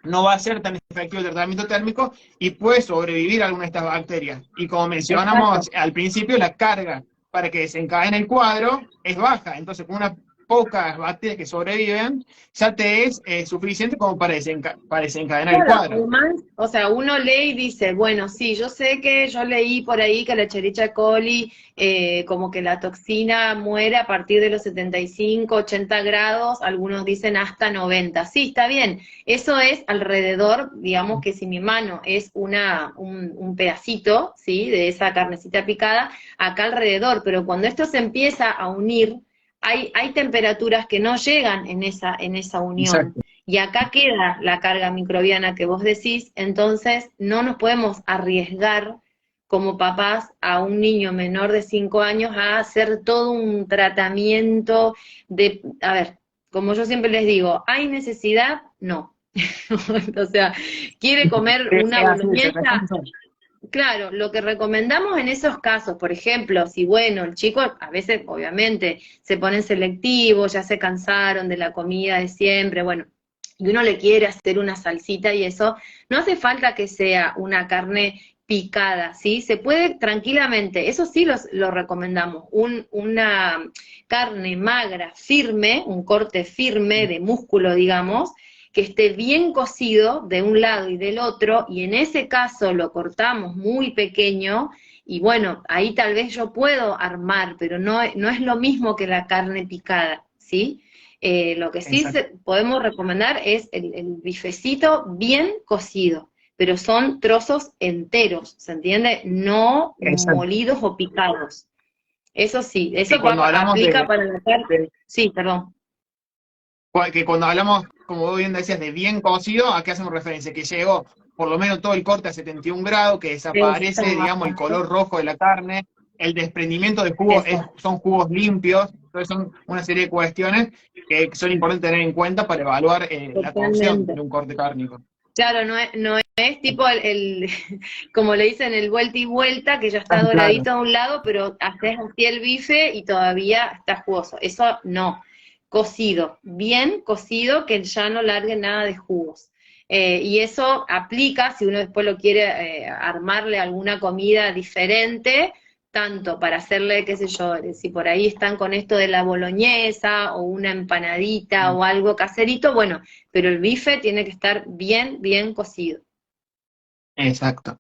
no va a ser tan efectivo el tratamiento térmico y puede sobrevivir alguna de estas bacterias. Y como exacto, mencionamos al principio, la carga para que desencadene el cuadro es baja. Entonces, con una pocas bacterias que sobreviven, ya te es suficiente como para desencadenar el Claro, cuadro. además, o sea, uno lee y dice, bueno, sí, yo sé que yo leí por ahí que la Escherichia coli, como que la toxina muere a partir de los 75, 80 grados, algunos dicen hasta 90. Sí, está bien, eso es alrededor, digamos que si mi mano es un pedacito, ¿sí?, de esa carnecita picada, acá alrededor, pero cuando esto se empieza a unir, hay temperaturas que no llegan en esa unión. Exacto. Y acá queda la carga microbiana que vos decís, entonces no nos podemos arriesgar como papás a un niño menor de 5 años a hacer todo un tratamiento de, a ver, como yo siempre les digo, ¿hay necesidad? No. O sea, quiere comer Es una así, se boloñesa. responde. Claro, lo que recomendamos en esos casos, por ejemplo, si bueno, el chico a veces obviamente se ponen selectivos, ya se cansaron de la comida de siempre, bueno, y uno le quiere hacer una salsita y eso, no hace falta que sea una carne picada, ¿sí? Se puede tranquilamente, eso sí lo recomendamos, una carne magra, firme, un corte firme de músculo, digamos, que esté bien cocido de un lado y del otro, y en ese caso lo cortamos muy pequeño, y bueno, ahí tal vez yo puedo armar, pero no es lo mismo que la carne picada, ¿sí? Lo que sí Exacto. podemos recomendar es el bifecito bien cocido, pero son trozos enteros, ¿se entiende? No Exacto. molidos o picados. Eso sí, Que eso cuando hablamos aplica para la carne. de- Sí, perdón. que cuando hablamos, como vos bien decías, de bien cocido, ¿a qué hacemos referencia? Que llegó por lo menos todo el corte a 71 grados, que desaparece, digamos, el Exacto, color rojo de la carne, el desprendimiento de jugos eso. son jugos limpios, entonces son una serie de cuestiones que son importantes tener en cuenta para evaluar la cocción Totalmente. de un corte cárnico. Claro, no es tipo como le dicen, el vuelta y vuelta, que ya está Claro, doradito a un lado, pero haces así el bife y todavía está jugoso. Eso no. Cocido, bien cocido, que ya no largue nada de jugos. Y eso aplica si uno después lo quiere armarle alguna comida diferente, tanto para hacerle, qué sé yo, si por ahí están con esto de la boloñesa o una empanadita o algo caserito, bueno, pero el bife tiene que estar bien, bien cocido. exacto.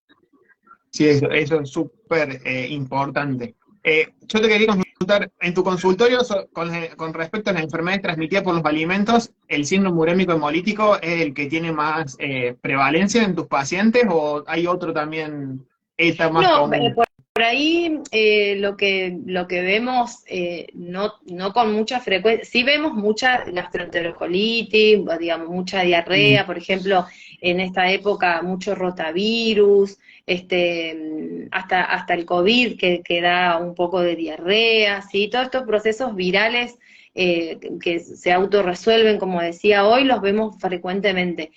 Sí, eso es súper importante. Yo te quería consultar, en tu consultorio, con respecto a las enfermedades transmitidas por los alimentos, ¿el síndrome urémico hemolítico es el que tiene más prevalencia en tus pacientes o hay otro también, está más No, común? por ahí lo que vemos, no con mucha frecuencia, sí vemos mucha gastroenterocolitis, digamos, mucha Mm, diarrea, por ejemplo, en esta época mucho rotavirus, hasta el COVID que da un poco de diarrea, ¿sí? Todos estos procesos virales que se autorresuelven, como decía hoy, los vemos frecuentemente.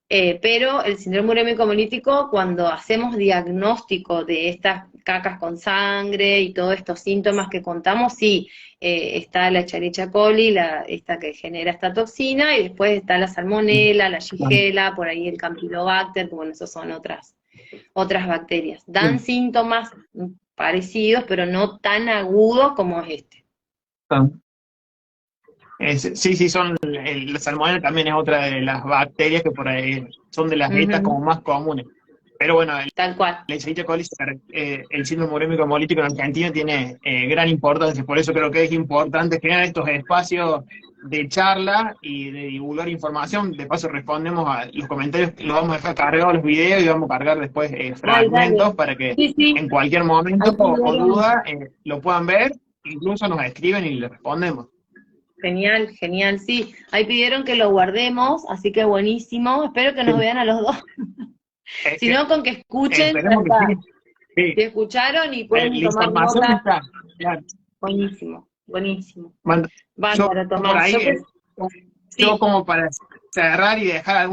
Pero el síndrome urémico hemolítico, cuando hacemos diagnóstico de estas cacas con sangre y todos estos síntomas que contamos, sí, está la Escherichia coli, esta que genera esta toxina, y después está la salmonela, la claro. shigella, por ahí el campylobacter, que bueno, esos son otras bacterias. Dan Sí, síntomas parecidos, pero no tan agudos como es este. sí, sí, la salmonella también es otra de las bacterias que por ahí son de las estas Ujú, como más comunes. Pero bueno, tal cual. la Escherichia coli, el síndrome urémico hemolítico en Argentina tiene gran importancia, por eso creo que es importante generar estos espacios de charla y de divulgar información. De paso respondemos a los comentarios, lo vamos a dejar cargados los videos y vamos a cargar después Ay, dale. fragmentos para que Sí, sí, en cualquier momento ahí o tuvieron. duda lo puedan ver, incluso nos escriben y les respondemos. Genial, genial, sí. Ahí pidieron que lo guardemos, así que buenísimo. Espero que nos Sí, vean a los dos. eh, Si eh, no, con que escuchen, ya esperemos que está. sí. Sí. Si escucharon y pueden La tomar información nota, está. Claro. buenísimo, buenísimo. Yo Bárbaro, por Tomás. ahí, yo Sí, como para cerrar y dejar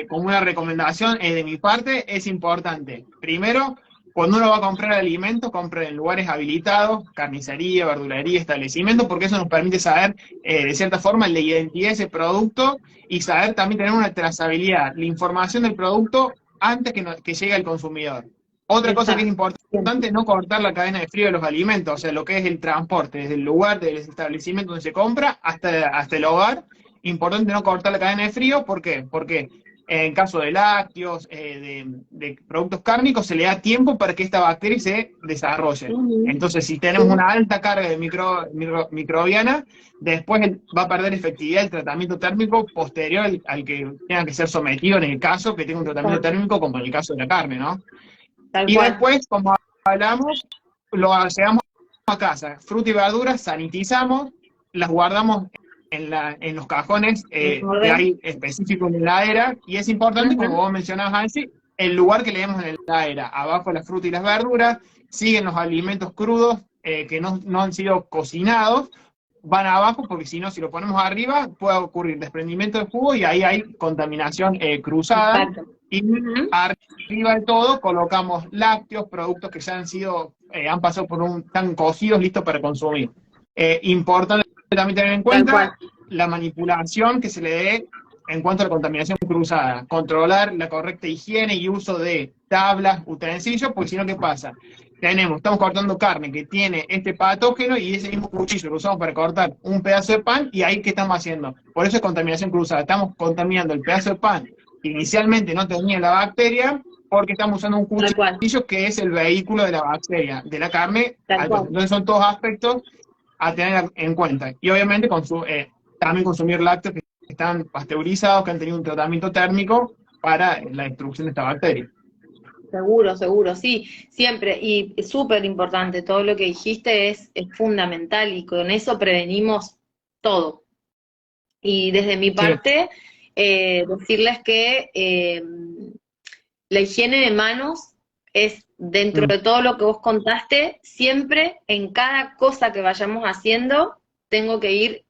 como una recomendación de mi parte, es importante. Primero, cuando uno va a comprar alimentos, compre en lugares habilitados, carnicería, verdulería, establecimiento, porque eso nos permite saber, de cierta forma, la identidad de ese producto y saber también tener una trazabilidad, la información del producto antes que llegue al consumidor. Otra cosa que es exacto. importante importante no cortar la cadena de frío de los alimentos, o sea, lo que es el transporte, desde el lugar del establecimiento donde se compra hasta el hogar. Importante no cortar la cadena de frío, ¿por qué? Porque en caso de lácteos, de productos cárnicos, se le da tiempo para que esta bacteria se desarrolle. Entonces, si tenemos una alta carga de microbiana, después va a perder efectividad el tratamiento térmico posterior al que tenga que ser sometido en el caso que tenga un tratamiento térmico, como en el caso de la carne, ¿no? Y después, como hablamos, lo llevamos a casa. Fruta y verduras, sanitizamos, las guardamos en los cajones que hay específicos en la heladera, y es importante, como vos mencionabas, Ansi, el lugar que le demos en la heladera. Abajo las frutas y las verduras, siguen los alimentos crudos que no han sido cocinados, van abajo, porque si no, si lo ponemos arriba, puede ocurrir desprendimiento de jugo y ahí hay contaminación cruzada. Exacto. Y arriba de todo colocamos lácteos, productos que ya han pasado están cocidos, listos para consumir. Importante también tener en cuenta la manipulación que se le dé en cuanto a la contaminación cruzada. Controlar la correcta higiene y uso de tablas, utensilios, porque si no, ¿qué pasa? Estamos cortando carne que tiene este patógeno y ese mismo cuchillo lo usamos para cortar un pedazo de pan, y ahí ¿qué estamos haciendo? Por eso es contaminación cruzada. Estamos contaminando el pedazo de pan que inicialmente no tenía la bacteria, porque estamos usando un cuchillo que es el vehículo de la bacteria, de la carne. Entonces son todos aspectos a tener en cuenta. Y obviamente también consumir lácteos que están pasteurizados, que han tenido un tratamiento térmico para la destrucción de esta bacteria. Seguro, seguro, sí, siempre. Y es súper importante, todo lo que dijiste es fundamental, y con eso prevenimos todo. Y desde mi parte, decirles que la higiene de manos es, dentro de todo lo que vos contaste, siempre en cada cosa que vayamos haciendo, tengo que ir,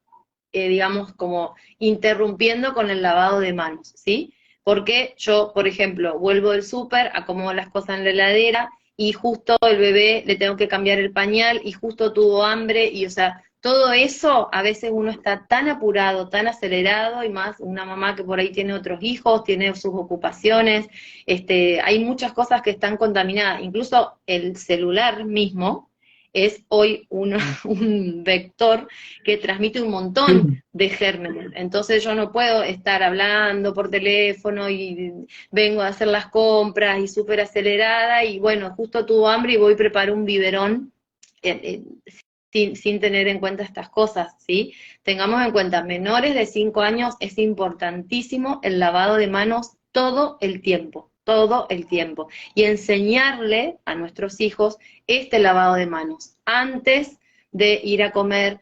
digamos, como interrumpiendo con el lavado de manos, ¿sí? Porque yo, por ejemplo, vuelvo del súper, acomodo las cosas en la heladera, y justo el bebé le tengo que cambiar el pañal, y justo tuvo hambre, y o sea, todo eso, a veces uno está tan apurado, tan acelerado, y más una mamá que por ahí tiene otros hijos, tiene sus ocupaciones, hay muchas cosas que están contaminadas, incluso el celular mismo es hoy un vector que transmite un montón de gérmenes. Entonces yo no puedo estar hablando por teléfono y vengo a hacer las compras y súper acelerada, y bueno, justo tuvo hambre y voy a preparar un biberón sin tener en cuenta estas cosas, ¿sí? Tengamos en cuenta, menores de 5 años es importantísimo el lavado de manos todo el tiempo, y enseñarle a nuestros hijos este lavado de manos, antes de ir a comer,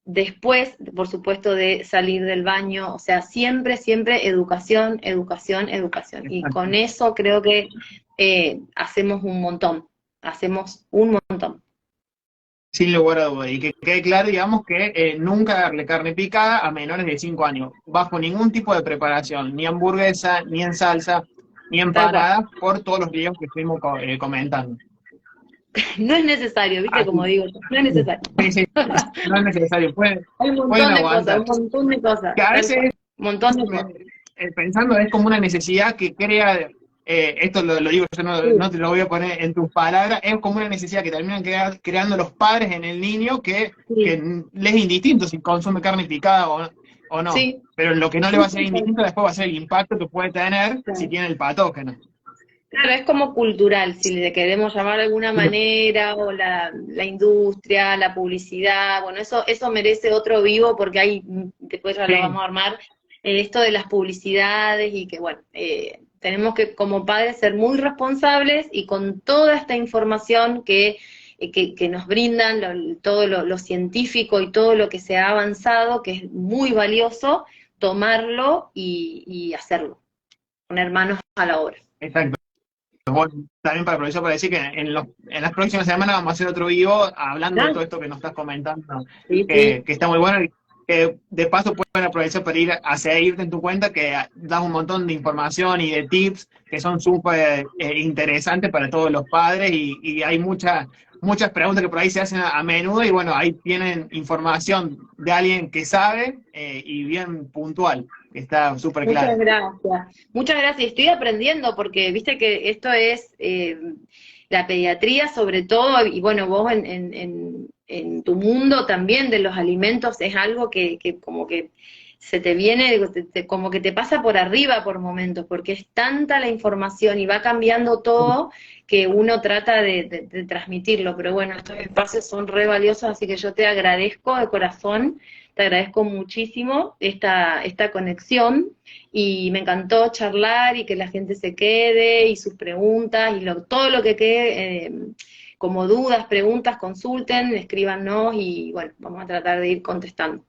después, por supuesto, de salir del baño, o sea, siempre, siempre educación, educación, educación. Y con eso creo que hacemos un montón. Sin lugar a duda, y que quede claro, digamos, que nunca darle carne picada a menores de 5 años, bajo ningún tipo de preparación, ni hamburguesa, ni en salsa, ni empanada, por todos los videos que estuvimos comentando. No es necesario, ¿viste? Como digo, no es necesario. Sí, no es necesario. Hay un montón de cosas. Que a veces, cosas. Pensando, es como una necesidad que crea, esto lo digo, yo no te lo voy a poner en tus palabras, es como una necesidad que terminan creando los padres en el niño, que les es indistinto si consume carne picada o no. Sí. Pero lo que no le va a ser indistinto después va a ser el impacto que puede tener si tiene el patógeno. Claro, es como cultural, si le queremos llamar de alguna manera, o la industria, la publicidad, bueno, eso merece otro vivo, porque hay, después ya lo vamos a armar, esto de las publicidades, y que bueno, tenemos que como padres ser muy responsables, y con toda esta información que nos brindan, todo lo científico y todo lo que se ha avanzado, que es muy valioso, tomarlo y hacerlo, poner manos a la obra. Exacto. Bueno, también para aprovechar para decir que en las próximas semanas vamos a hacer otro vivo hablando de todo esto que nos estás comentando, que está muy bueno, y que de paso pueden aprovechar para ir a seguirte en tu cuenta, que das un montón de información y de tips que son súper interesantes para todos los padres, y hay muchas preguntas que por ahí se hacen a menudo, y bueno, ahí tienen información de alguien que sabe y bien puntual. Está súper claro. Muchas gracias. Estoy aprendiendo, porque viste que esto es la pediatría sobre todo, y bueno, vos en tu mundo también de los alimentos es algo que como que se te viene, como que te pasa por arriba por momentos, porque es tanta la información y va cambiando todo que uno trata de transmitirlo, pero bueno, estos espacios son re valiosos, así que yo te agradezco de corazón, te agradezco muchísimo esta conexión, y me encantó charlar y que la gente se quede, y sus preguntas, y todo lo que quede, como dudas, preguntas, consulten, escríbanos, y bueno, vamos a tratar de ir contestando.